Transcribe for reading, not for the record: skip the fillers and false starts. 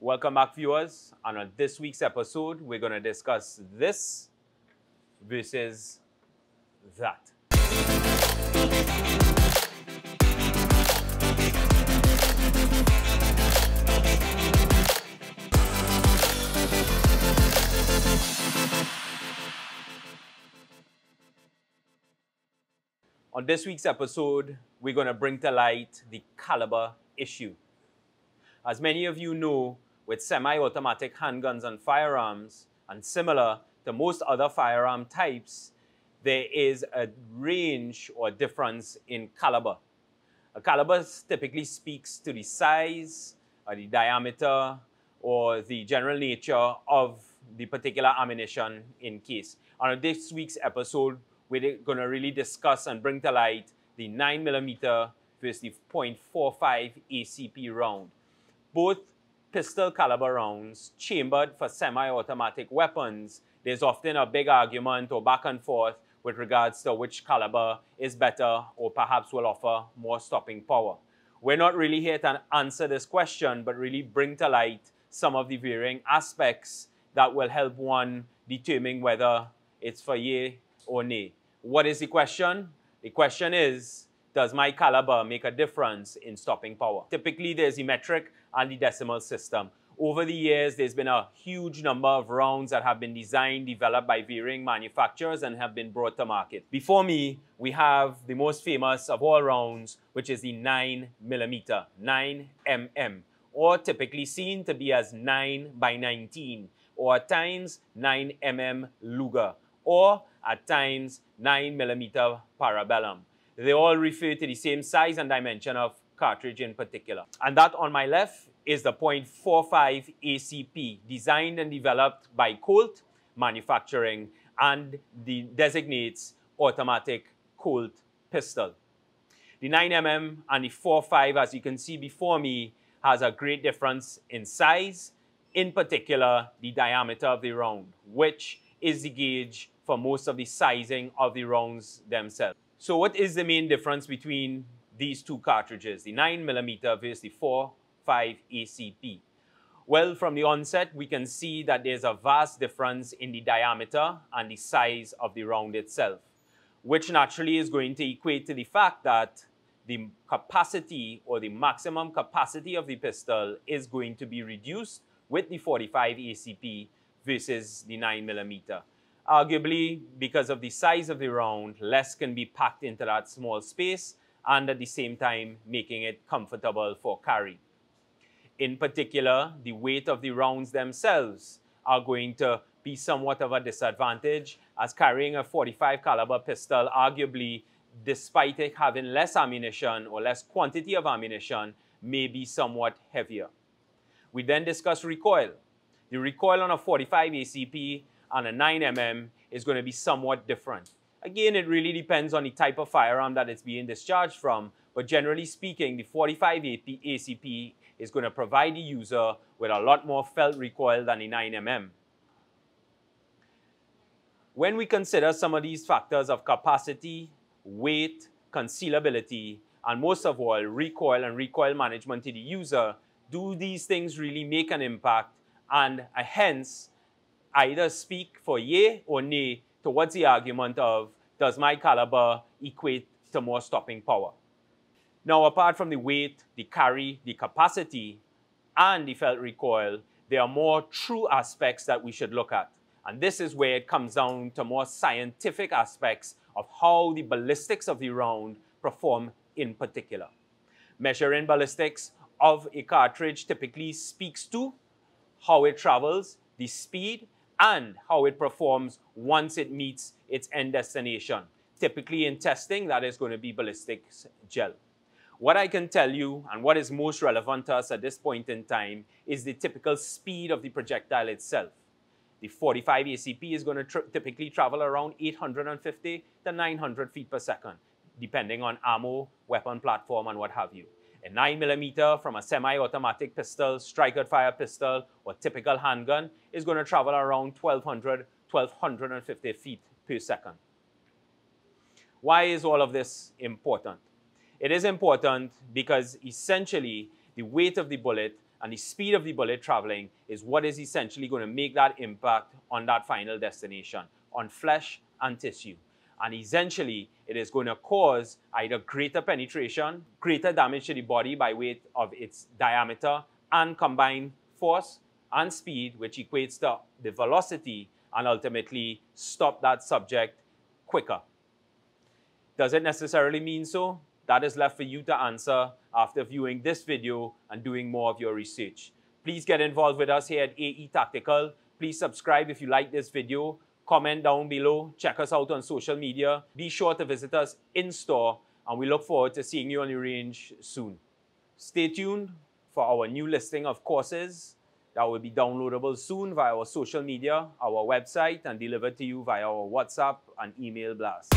Welcome back, viewers, and on this week's episode, we're going to discuss this versus that. On this week's episode, we're going to bring to light the caliber issue. As many of you know, with semi-automatic handguns and firearms, and similar to most other firearm types, there is a range or difference in caliber. A caliber typically speaks to the size, or the diameter, or the general nature of the particular ammunition in case. And on this week's episode, we're going to really discuss and bring to light the 9mm versus the .45 ACP round. Both pistol caliber rounds chambered for semi-automatic weapons, there's often a big argument or back and forth with regards to which caliber is better or perhaps will offer more stopping power. We're not really here to answer this question, but really bring to light some of the varying aspects that will help one determine whether it's for yay or nay. What is the question? The question is, does my caliber make a difference in stopping power? Typically, there's the metric and the decimal system. Over the years, there's been a huge number of rounds that have been designed, developed by varying manufacturers and have been brought to market. Before me, we have the most famous of all rounds, which is the 9mm, 9mm, or typically seen to be as 9x19, or at times 9mm Luger, or at times 9mm Parabellum. They all refer to the same size and dimension of cartridge in particular. And that on my left is the .45 ACP, designed and developed by Colt Manufacturing, and designates automatic Colt pistol. The 9mm and the .45, as you can see before me, has a great difference in size, in particular the diameter of the round, which is the gauge for most of the sizing of the rounds themselves. So what is the main difference between these two cartridges, the 9mm versus the .45 ACP? Well, from the onset, we can see that there's a vast difference in the diameter and the size of the round itself, which naturally is going to equate to the fact that the capacity or the maximum capacity of the pistol is going to be reduced with the .45 ACP versus the 9mm. Arguably, because of the size of the round, less can be packed into that small space, and at the same time making it comfortable for carry. In particular, the weight of the rounds themselves are going to be somewhat of a disadvantage, as carrying a .45 caliber pistol, arguably, despite it having less ammunition or less quantity of ammunition, may be somewhat heavier. We then discuss recoil. The recoil on a .45 ACP and a 9mm is going to be somewhat different. Again, it really depends on the type of firearm that it's being discharged from, but generally speaking, the .45 ACP is going to provide the user with a lot more felt recoil than the 9mm. When we consider some of these factors of capacity, weight, concealability, and most of all, recoil and recoil management to the user, do these things really make an impact, and hence either speak for yay or nay towards the argument of, does my caliber equate to more stopping power? Now, apart from the weight, the carry, the capacity, and the felt recoil, there are more true aspects that we should look at. And this is where it comes down to more scientific aspects of how the ballistics of the round perform in particular. Measuring ballistics of a cartridge typically speaks to how it travels, the speed, and how it performs once it meets its end destination. Typically in testing, that is going to be ballistics gel. What I can tell you, and what is most relevant to us at this point in time, is the typical speed of the projectile itself. The .45 ACP is going to typically travel around 850 to 900 feet per second, depending on ammo, weapon platform, and what have you. A 9mm from a semi-automatic pistol, striker-fire pistol, or typical handgun is going to travel around 1,200, 1,250 feet per second. Why is all of this important? It is important because essentially the weight of the bullet and the speed of the bullet traveling is what is essentially going to make that impact on that final destination, on flesh and tissue. And essentially, it is going to cause either greater penetration, greater damage to the body by way of its diameter and combined force and speed, which equates to the velocity, and ultimately stop that subject quicker. Does it necessarily mean so? That is left for you to answer after viewing this video and doing more of your research. Please get involved with us here at AE Tactical. Please subscribe if you like this video. Comment down below. Check us out on social media. Be sure to visit us in store, and we look forward to seeing you on the range soon. Stay tuned for our new listing of courses that will be downloadable soon via our social media, our website, and delivered to you via our WhatsApp and email blast.